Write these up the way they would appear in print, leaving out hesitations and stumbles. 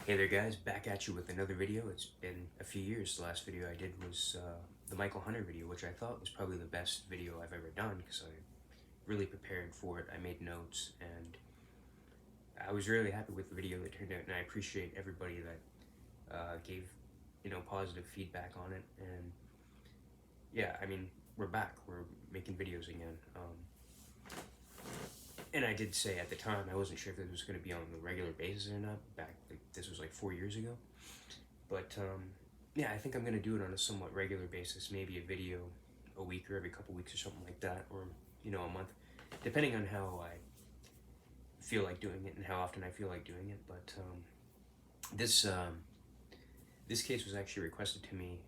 Hey there guys, back at you with another video. It's been a few years. The last video I did was the Michael Hunter video, which I thought was probably the best video I've ever done because I really prepared for it. I made notes and I was really happy with the video that turned out, and I appreciate everybody that gave positive feedback on it. And yeah, I mean, we're back. We're making videos again. And I did say at the time I wasn't sure if it was going to be on a regular basis or not. This was like 4 years ago, but yeah, I think I'm going to do it on a somewhat regular basis. Maybe a video a week or every couple weeks or something like that, or a month, depending on how I feel like doing it and how often I feel like doing it. But this case was actually requested to me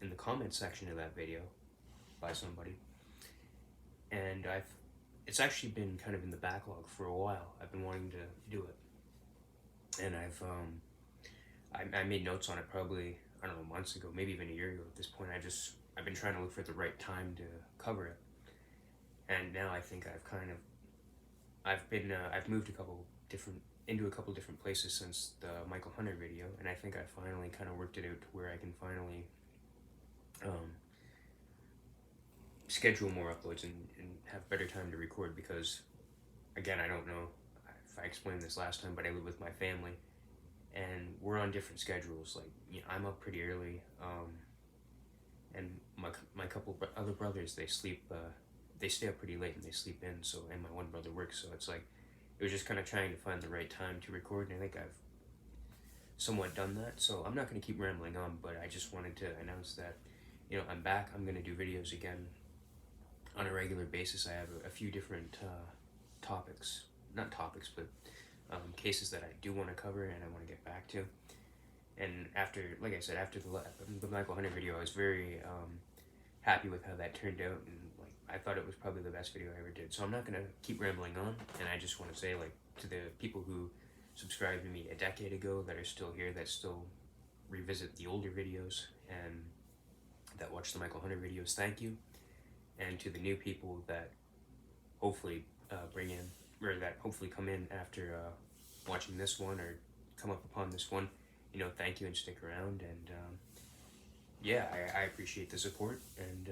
in the comment section of that video by somebody, and it's actually been kind of in the backlog for a while. I've been wanting to do it, and I made notes on it probably, I don't know, months ago, maybe even a year ago at this point. I've been trying to look for the right time to cover it, and now I think I've moved into a couple different places since the Michael Hunter video, and I think I finally kind of worked it out to where I can finally schedule more uploads and have better time to record, because again, I don't know if I explained this last time, but I live with my family and we're on different schedules. Like, I'm up pretty early, and my couple other brothers, they stay up pretty late and they sleep in, so, and my one brother works, so it's like it was just kind of trying to find the right time to record, and I think I've somewhat done that. So I'm not going to keep rambling on, but I just wanted to announce that I'm back. I'm going to do videos again on a regular basis. I have a few different not topics, but cases that I do want to cover and I want to get back to. And after, like I said, after the Michael Hunter video, I was very happy with how that turned out, and like I thought it was probably the best video I ever did. So I'm not gonna keep rambling on, and I just want to say, like, to the people who subscribed to me a decade ago that are still here, that still revisit the older videos, and that watch the Michael Hunter videos, thank you. And to the new people that hopefully hopefully come in after watching this one or come up upon this one, thank you and stick around. And yeah, I appreciate the support, and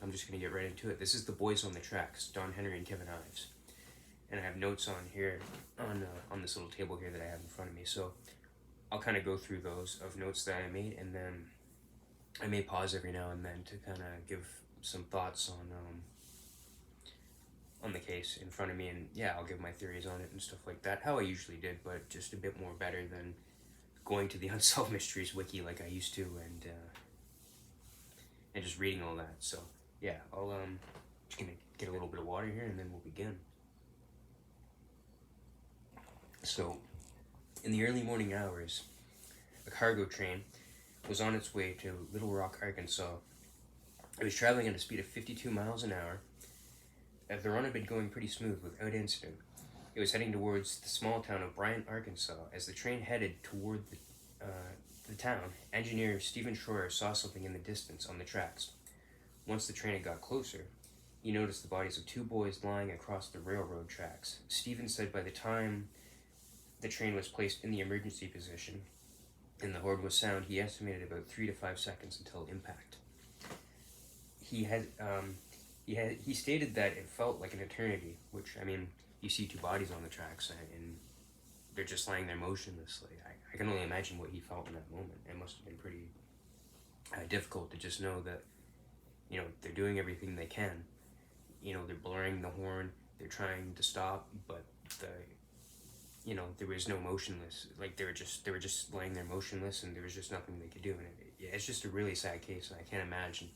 I'm just gonna get right into it. This is The Boys on the Tracks, Don Henry and Kevin Ives, and I have notes on here on this little table here that I have in front of me. So I'll kind of go through those of notes that I made, and then I may pause every now and then to kind of give some thoughts on the case in front of me, and yeah, I'll give my theories on it and stuff like that, how I usually did, but just a bit more better than going to the Unsolved Mysteries wiki like I used to, and just reading all that. So yeah, I'll just gonna get a little bit of water here and then we'll begin. So in the early morning hours, a cargo train was on its way to Little Rock, Arkansas. It was traveling at a speed of 52 miles an hour. The run had been going pretty smooth without incident. It was heading towards the small town of Bryant, Arkansas. As the train headed toward the town, engineer Stephen Schroer saw something in the distance on the tracks. Once the train had got closer, he noticed the bodies of two boys lying across the railroad tracks. Stephen said by the time the train was placed in the emergency position and the horn was sound, he estimated about 3 to 5 seconds until impact. He stated that it felt like an eternity, which, I mean, you see two bodies on the tracks and they're just lying there motionlessly. I can only imagine what he felt in that moment. It must have been pretty difficult to just know that, they're doing everything they can. They're blurring the horn, they're trying to stop, but there was no motionless. Like, they were just laying there motionless, and there was just nothing they could do. And it's just a really sad case, and I can't imagine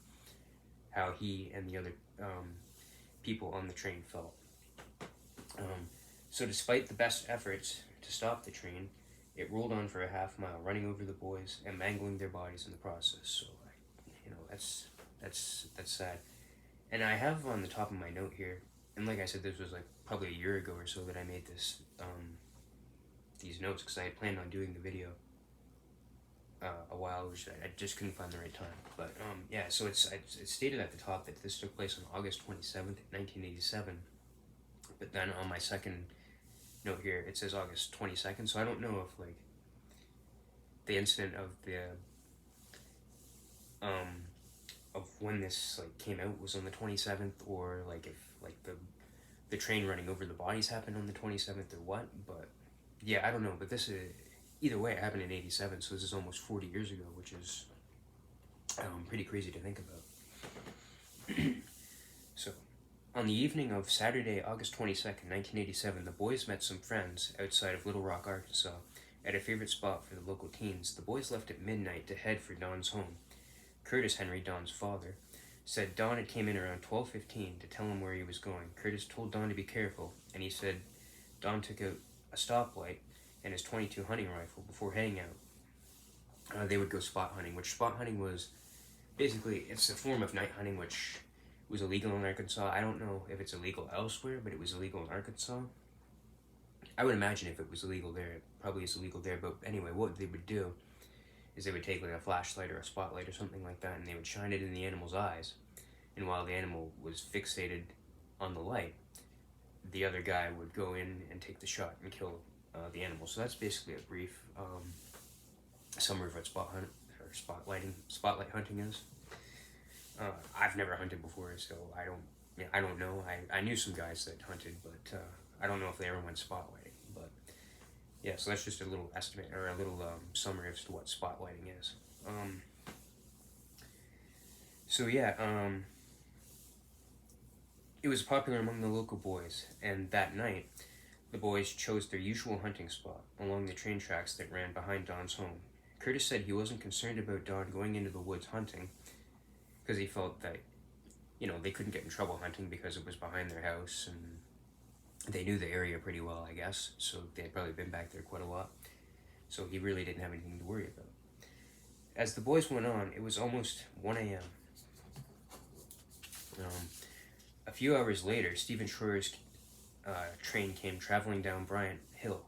how he and the other people on the train felt. So despite the best efforts to stop the train, it rolled on for a half mile, running over the boys and mangling their bodies in the process. So, that's sad. And I have on the top of my note here, and like I said, this was like probably a year ago or so that I made this these notes, because I had planned on doing the video a while, which I just couldn't find the right time. But yeah, so it's stated at the top that this took place on August 27th, 1987. But then on my second note here, it says August 22nd, so I don't know if, like, the incident um of when this like came out was on the 27th, or like if like the train running over the bodies happened on the 27th or what. But yeah, I don't know. But this is, either way, it happened in '87, so this is almost 40 years ago, which is pretty crazy to think about. So, on the evening of Saturday, August 22nd, 1987, the boys met some friends outside of Little Rock, Arkansas, at a favorite spot for the local teens. The boys left at midnight to head for Don's home. Curtis Henry, Don's father, said Don had came in around 12:15 to tell him where he was going. Curtis told Don to be careful, and he said Don took out a stoplight and his .22 hunting rifle before heading out. They would go spot hunting, which spot hunting was basically, it's a form of night hunting which was illegal in Arkansas. I don't know if it's illegal elsewhere, but it was illegal in Arkansas. I would imagine if it was illegal there, it probably is illegal there. But anyway, what they would do is they would take like a flashlight or a spotlight or something like that, and they would shine it in the animal's eyes. And while the animal was fixated on the light, the other guy would go in and take the shot and kill the animal. So that's basically a brief summary of what spotlight hunting is. I've never hunted before, so I don't know. I knew some guys that hunted, but I don't know if they ever went spotlighting. But yeah, so that's just a little estimate or a little summary as to what spotlighting is. So yeah, it was popular among the local boys, and that night, the boys chose their usual hunting spot along the train tracks that ran behind Don's home. Curtis said he wasn't concerned about Don going into the woods hunting, because he felt that, they couldn't get in trouble hunting because it was behind their house, and they knew the area pretty well, I guess, so they had probably been back there quite a lot. So he really didn't have anything to worry about. As the boys went on, it was almost 1 a.m. A few hours later, Stephen Schroer's train came traveling down Bryant Hill.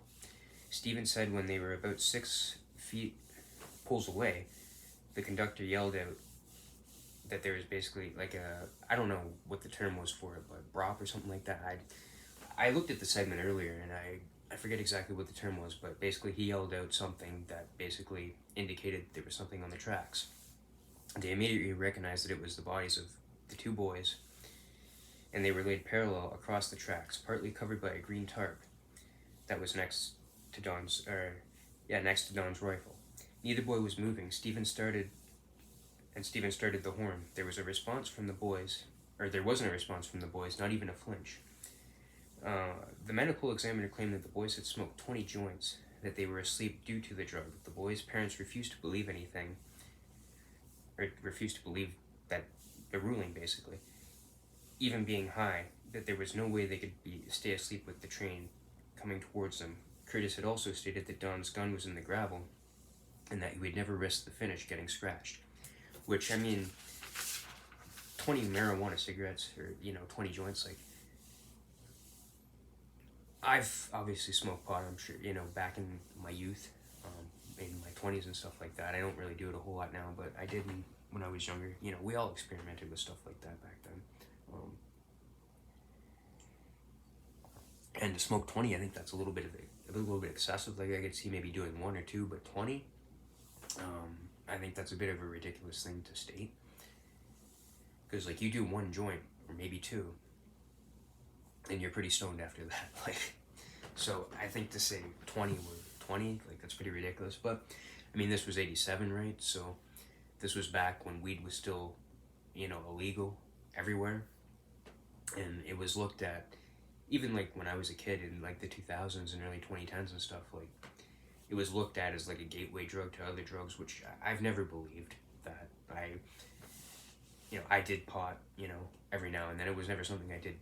Stephen said when they were about 6 pulls away, the conductor yelled out that there was basically like I don't know what the term was for it, but brop or something like that. I looked at the segment earlier and I forget exactly what the term was, but basically he yelled out something that basically indicated there was something on the tracks. They immediately recognized that it was the bodies of the two boys, and they were laid parallel across the tracks, partly covered by a green tarp that was next to Don's rifle. Neither boy was moving. Stephen started the horn. There wasn't a response from the boys, not even a flinch. The medical examiner claimed that the boys had smoked 20 joints, that they were asleep due to the drug. The boys' parents refused to believe anything, or refused to believe that the ruling, basically. Even being high, that there was no way they could stay asleep with the train coming towards them. Curtis had also stated that Don's gun was in the gravel, and that he would never risk the finish getting scratched. Which, 20 marijuana cigarettes, or, 20 joints, like, I've obviously smoked pot, I'm sure, back in my youth, in my 20s and stuff like that. I don't really do it a whole lot now, but I did when I was younger. We all experimented with stuff like that back then. And to smoke 20, I think that's a little bit excessive. Like, I could see maybe doing 1 or 2, but 20, I think that's a bit of a ridiculous thing to state. Because, like, you do 1 joint, or maybe 2, and you're pretty stoned after that. Like, so I think to say 20, like, that's pretty ridiculous. But, this was 87, right? So this was back when weed was still, illegal everywhere. And it was looked at, even, like, when I was a kid in, like, the 2000s and early 2010s and stuff, like, it was looked at as, like, a gateway drug to other drugs, which I've never believed that. I did pot, every now and then. It was never something I did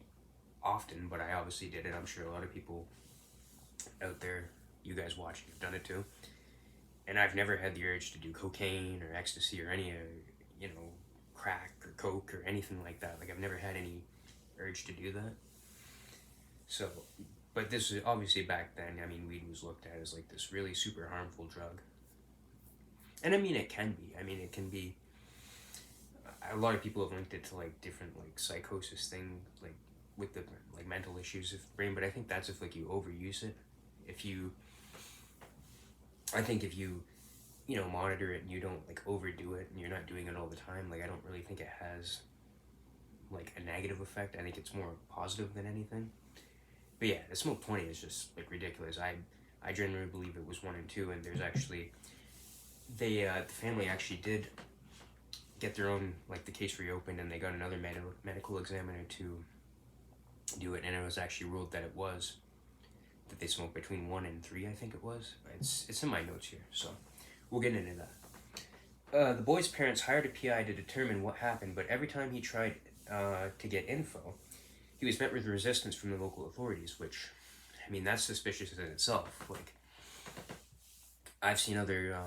often, but I obviously did it. I'm sure a lot of people out there, you guys watching, have done it too. And I've never had the urge to do cocaine or ecstasy or any, crack or coke or anything like that. Like, I've never had any urge to do that. So, but this is obviously back then, weed was looked at as like this really super harmful drug. And it can be. It can be, a lot of people have linked it to like different like psychosis thing, like with the like mental issues of the brain, but I think that's if like you overuse it. If you monitor it and you don't like overdo it and you're not doing it all the time, like I don't really think it has like a negative effect. I think it's more positive than anything. But yeah, the smoke 20 is just like ridiculous. I generally believe it was 1 and 2, and there's actually the family actually did get their own like the case reopened, and they got another medical examiner to do it, and it was actually ruled that it was that they smoked between 1 and 3. I think it was. It's in my notes here, so we'll get into that. The boy's parents hired a PI to determine what happened, but every time he tried to get info, he was met with resistance from the local authorities, which, I mean, that's suspicious in itself. Like, I've seen other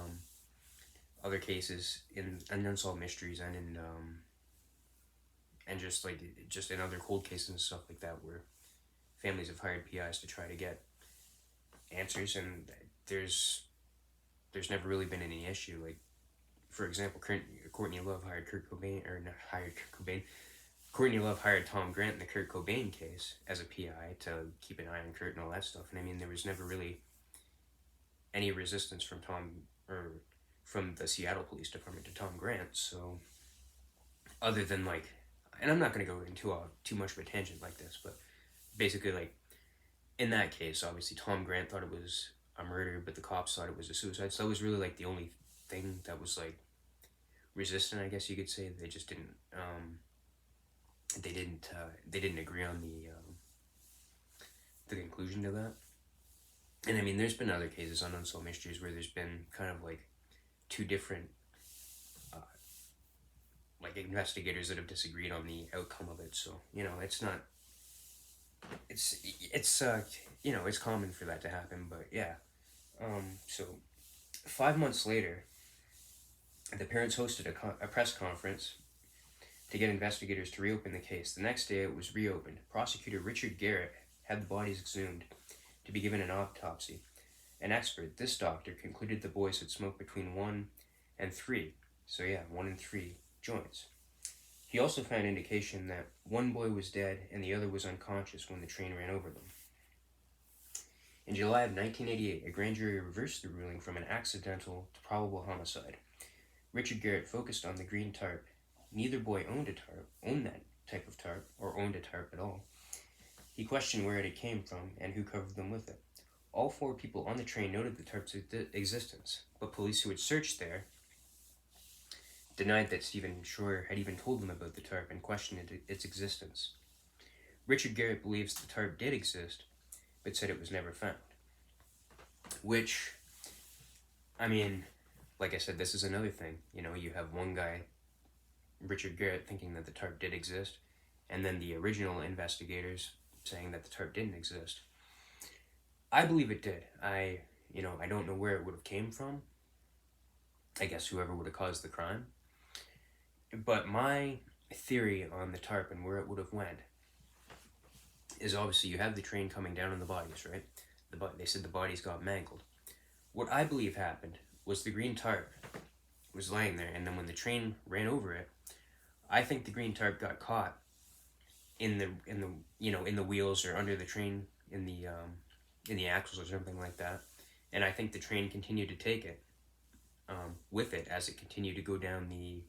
cases in unsolved mysteries and just in other cold cases and stuff like that where families have hired PIs to try to get answers, and there's never really been any issue. Like, for example, Courtney Love hired Kurt Cobain, or not hired Kurt Cobain. Courtney Love hired Tom Grant in the Kurt Cobain case as a PI to keep an eye on Kurt and all that stuff. And I mean, there was never really any resistance from from the Seattle Police Department to Tom Grant. So, other than like, and I'm not going to go into too much of a tangent like this, but basically, like, in that case, obviously, Tom Grant thought it was a murder, but the cops thought it was a suicide. So that was really like the only thing that was like resistant, I guess you could say. They just didn't. They didn't agree on the conclusion to that. And I mean, there's been other cases on Unsolved Mysteries where there's been kind of like two different like investigators that have disagreed on the outcome of it. So it's not. It's common for that to happen. But yeah. So 5 months later, the parents hosted a press conference to get investigators to reopen the case. The next day, it was reopened. Prosecutor Richard Garrett had the bodies exhumed to be given an autopsy. An expert, this doctor, concluded the boys had smoked between 1 and 3. So yeah, 1 and 3 joints. He also found indication that one boy was dead and the other was unconscious when the train ran over them. In July of 1988, a grand jury reversed the ruling from an accidental to probable homicide. Richard Garrett focused on the green tarp. Neither boy owned that type of tarp, or owned a tarp at all. He questioned where it came from and who covered them with it. All 4 people on the train noted the tarp's existence, but police who had searched there denied that Stephen Shore had even told them about the tarp and questioned its existence. Richard Garrett believes the tarp did exist, but said it was never found. Which, I mean, like I said, this is another thing. You have one guy, Richard Garrett, thinking that the tarp did exist, and then the original investigators saying that the tarp didn't exist. I believe it did. I don't know where it would have came from. I guess whoever would have caused the crime. But my theory on the tarp and where it would have went is obviously you have the train coming down on the bodies, right? They said the bodies got mangled. What I believe happened was the green tarp was laying there, and then when the train ran over it, I think the green tarp got caught in the wheels or under the train in the axles or something like that, and I think the train continued to take it with it as it continued to go down the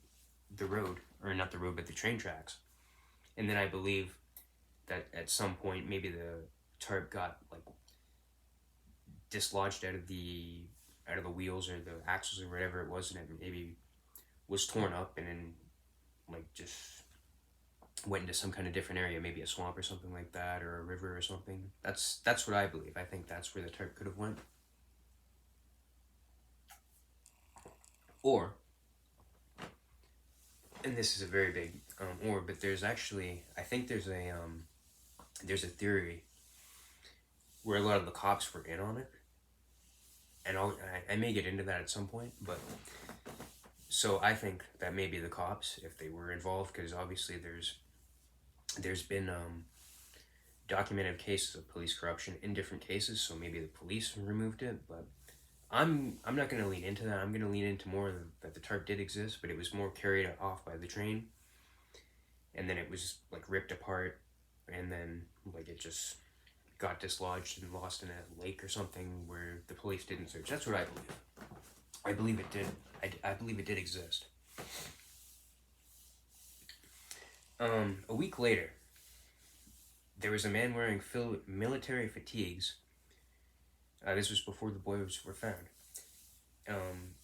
road, or not the road, but the train tracks. And then I believe that at some point maybe the tarp got like dislodged out of the wheels or the axles or whatever it was, and it maybe was torn up and then like just went into some kind of different area, maybe a swamp or something like that, or a river or something. That's what I believe. I think that's where the tarp could have went. Or, and this is a very big but there's actually, I think there's a theory where a lot of the cops were in on it, and I may get into that at some point, but so I think that maybe the cops, if they were involved, because obviously there's been documented cases of police corruption in different cases, so maybe the police removed it, but I'm not going to lean into that. I'm going to lean into more that the tarp did exist, but it was more carried off by the train, and then it was like ripped apart, and then like it just got dislodged and lost in a lake or something where the police didn't search. That's what I believe. I believe it did. I believe it did exist. A week later, there was a man wearing military fatigues. This was before the boys were found.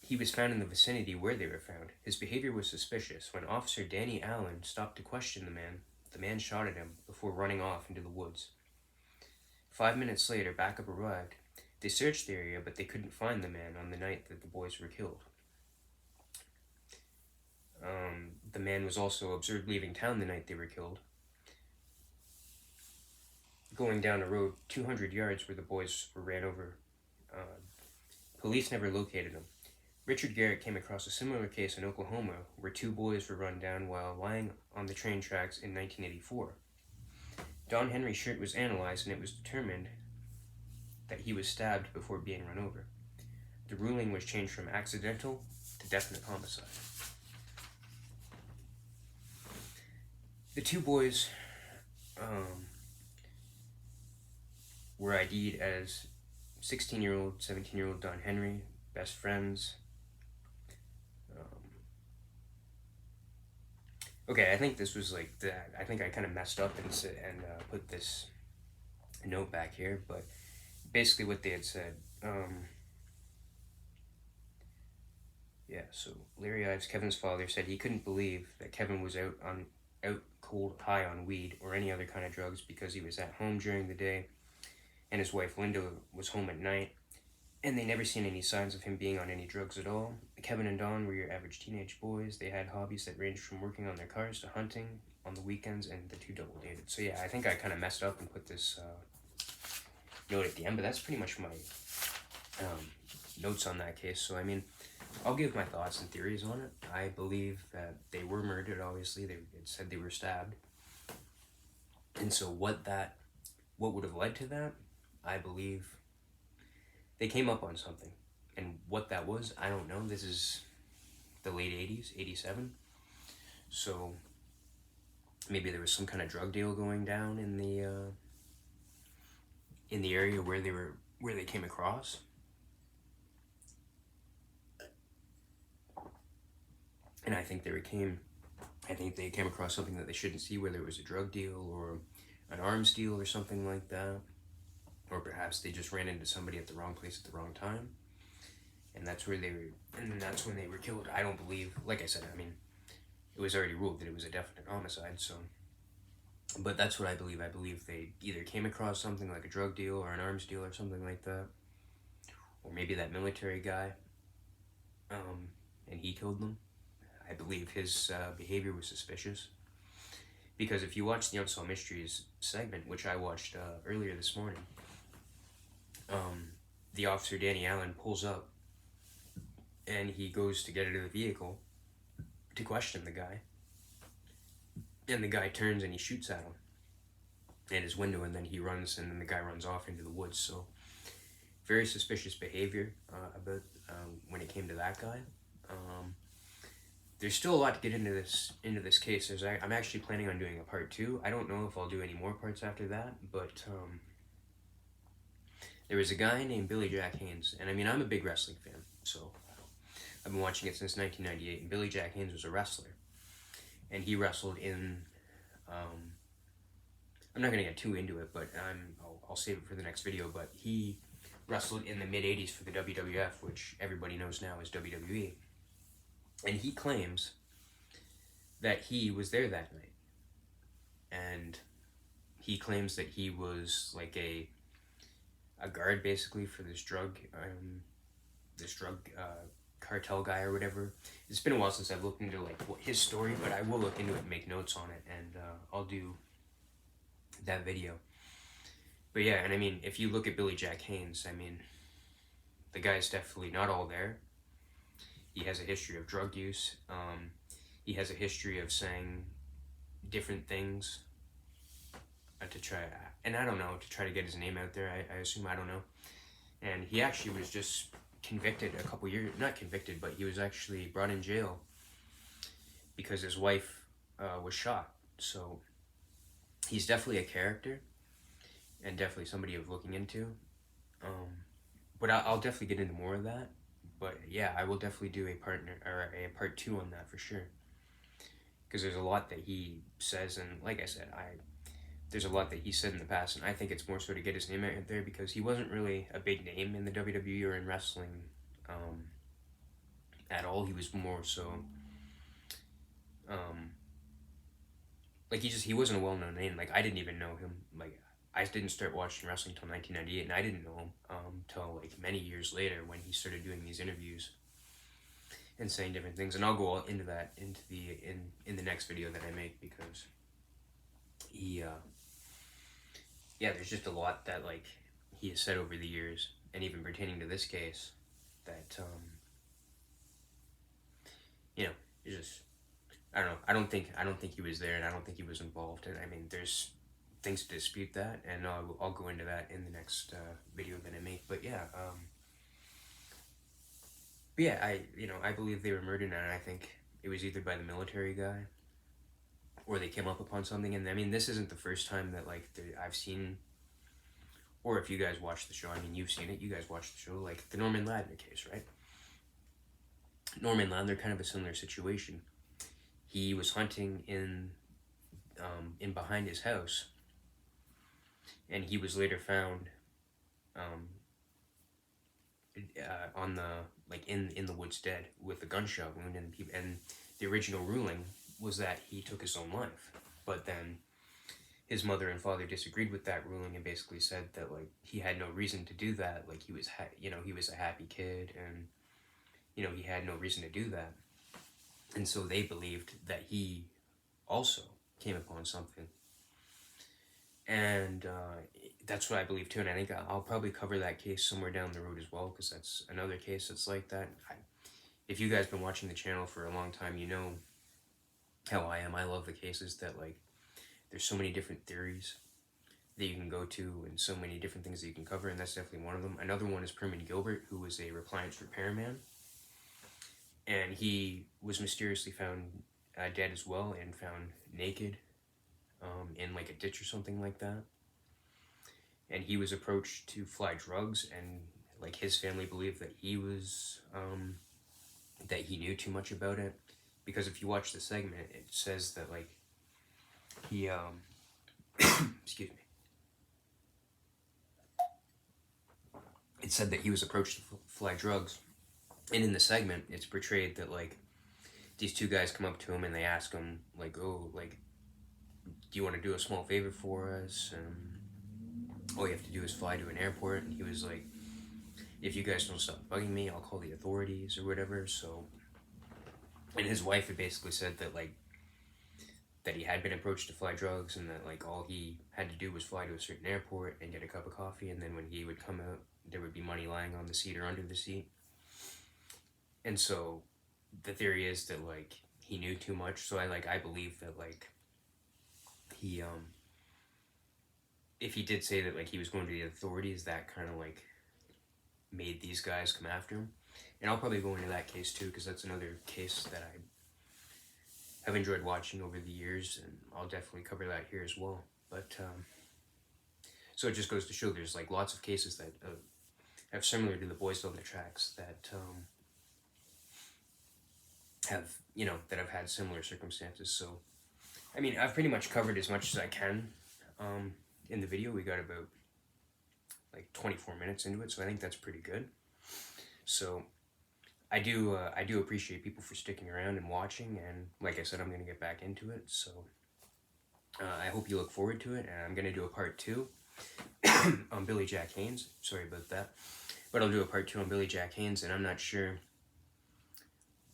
He was found in the vicinity where they were found. His behavior was suspicious. When Officer Danny Allen stopped to question the man shot at him before running off into the woods. 5 minutes later, backup arrived. They searched the area, but they couldn't find the man on the night that the boys were killed. The man was also observed leaving town the night they were killed, going down a road 200 yards where the boys were ran over. Police never located him. Richard Garrett came across a similar case in Oklahoma where 2 boys were run down while lying on the train tracks in 1984. Don Henry's shirt was analyzed and it was determined that he was stabbed before being run over. The ruling was changed from accidental to definite homicide. The 2 boys were ID'd as 16-year-old, 17-year-old Don Henry, best friends. Okay, I think this was like I think I kind of messed up and put this note back here, but basically what they had said. So Larry Ives, Kevin's father, said he couldn't believe that Kevin was out cold, high on weed or any other kind of drugs because he was at home during the day, and his wife Linda was home at night, and they never seen any signs of him being on any drugs at all. Kevin and Don were your average teenage boys. They had hobbies that ranged from working on their cars to hunting on the weekends, and the 2 double dated. So yeah, I think I kind of messed up and put this note at the end, but that's pretty much my notes on that case. So I mean, I'll give my thoughts and theories on it. I believe that they were murdered, obviously. It said they were stabbed. And so what would have led to that, I believe they came up on something. And what that was, I don't know. This is the late 80s, 87. So maybe there was some kind of drug deal going down in the area where they came across. And I think they came across something that they shouldn't see, whether it was a drug deal or an arms deal or something like that. Or perhaps they just ran into somebody at the wrong place at the wrong time. And that's when they were killed. I don't believe, like I said, I mean, it was already ruled that it was a definite homicide, so. But that's what I believe. I believe they either came across something like a drug deal or an arms deal or something like that. Or maybe that military guy, and he killed them. I believe his behavior was suspicious. Because if you watch the Unsolved Mysteries segment, which I watched earlier this morning, the officer, Danny Allen, pulls up and he goes to get out of the vehicle to question the guy. And the guy turns and he shoots at him at his window, and then he runs, and then the guy runs off into the woods. So very suspicious behavior when it came to that guy. There's still a lot to get into this case. I'm actually planning on doing a part 2. I don't know if I'll do any more parts after that, but there was a guy named Billy Jack Haynes, and I mean, I'm a big wrestling fan, so I've been watching it since 1998, and Billy Jack Haynes was a wrestler, and he wrestled in, I'm not going to get too into it, but I'll save it for the next video, but he wrestled in the mid-80s for the WWF, which everybody knows now as WWE. And he claims that he was there that night. And he claims that he was like a guard basically for this drug cartel guy or whatever. It's been a while since I've looked into his story, but I will look into it and make notes on it, and I'll do that video. But yeah, and I mean, if you look at Billy Jack Haynes, I mean, the guy's definitely not all there. He has a history of drug use. He has a history of saying different things to try to get his name out there. I assume, I don't know. And he actually was just convicted a couple years, not convicted, but he was actually brought in jail because his wife was shot. So he's definitely a character and definitely somebody of looking into. But I'll definitely get into more of that. But yeah, I will definitely do a part two on that for sure. Because there's a lot that he says, and like I said, there's a lot that he said in the past, and I think it's more so to get his name out there because he wasn't really a big name in the WWE or in wrestling um, at all. He was more so um, like he wasn't a well known name. Like I didn't even know him. Like I didn't start watching wrestling until 1998, and I didn't know him till like many years later when he started doing these interviews and saying different things. And I'll go into that in the next video that I make because he yeah, there's just a lot that like he has said over the years, and even pertaining to this case, that you know, it's just I don't know. I don't think he was there, and I don't think he was involved. And I mean, there's things to dispute that, and I'll go into that in the next video that I make. But yeah, I believe they were murdered, and I think it was either by the military guy or they came up upon something. And I mean, this isn't the first time that like I've seen, or if you guys watch the show, I mean, you've seen it. You guys watched the show, like the Norman Ladner case, right? Norman Ladner, kind of a similar situation. He was hunting in behind his house, and he was later found um, on the like in the woods dead with a gunshot wound, and the original ruling was that he took his own life, but then his mother and father disagreed with that ruling and basically said that like he had no reason to do that, like he was a happy kid, and he had no reason to do that, and so they believed that he also came upon something. And that's what I believe too, and I think I'll probably cover that case somewhere down the road as well, because that's another case that's like that. If you guys been watching the channel for a long time, you know how I am. I love the cases that like there's so many different theories that you can go to and so many different things that you can cover, and that's definitely one of them. Another one is Perman Gilbert, who was a appliance repairman, and he was mysteriously found dead as well, and found naked in like a ditch or something like that. And he was approached to fly drugs, and like his family believed that he was that he knew too much about it, because if you watch the segment, it says that like he excuse me, it said that he was approached to fly drugs, and in the segment it's portrayed that like these two guys come up to him and they ask him like, oh, like, do you want to do a small favor for us? And all you have to do is fly to an airport. And he was like, if you guys don't stop bugging me, I'll call the authorities or whatever. So, and his wife had basically said that like that he had been approached to fly drugs, and that like all he had to do was fly to a certain airport and get a cup of coffee, and then when he would come out, there would be money lying on the seat or under the seat. And so the theory is that like he knew too much. So I believe that like he if he did say that like he was going to the authorities, that kind of like made these guys come after him. And I'll probably go into that case too, because that's another case that I have enjoyed watching over the years, and I'll definitely cover that here as well. But so it just goes to show there's like lots of cases that have similar to the Boys on the Tracks that have had similar circumstances. So I mean, I've pretty much covered as much as I can in the video. We got about like 24 minutes into it, so I think that's pretty good. So I do appreciate people for sticking around and watching, and like I said, I'm going to get back into it. So I hope you look forward to it, and I'm going to do a part 2 on Billy Jack Haynes. Sorry about that. But I'll do a part 2 on Billy Jack Haynes, and I'm not sure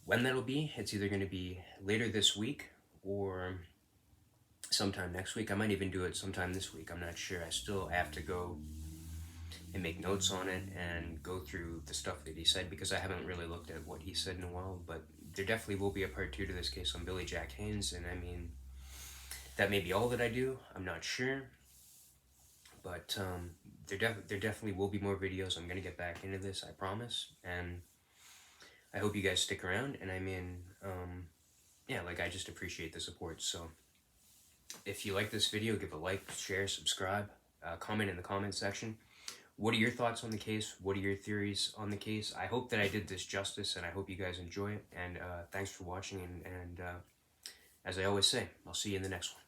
when that'll be. It's either going to be later this week or sometime next week. I might even do it sometime this week. I'm not sure. I still have to go and make notes on it and go through the stuff that he said, because I haven't really looked at what he said in a while. But there definitely will be a part 2 to this case on Billy Jack Haynes, and I mean, that may be all that I do. I'm not sure. But there definitely will be more videos. I'm going to get back into this, I promise. And I hope you guys stick around. And I mean, yeah, like I just appreciate the support. So if you like this video, give a like, share, subscribe, comment in the comment section. What are your thoughts on the case? What are your theories on the case? I hope that I did this justice, and I hope you guys enjoy it. And thanks for watching. And as I always say, I'll see you in the next one.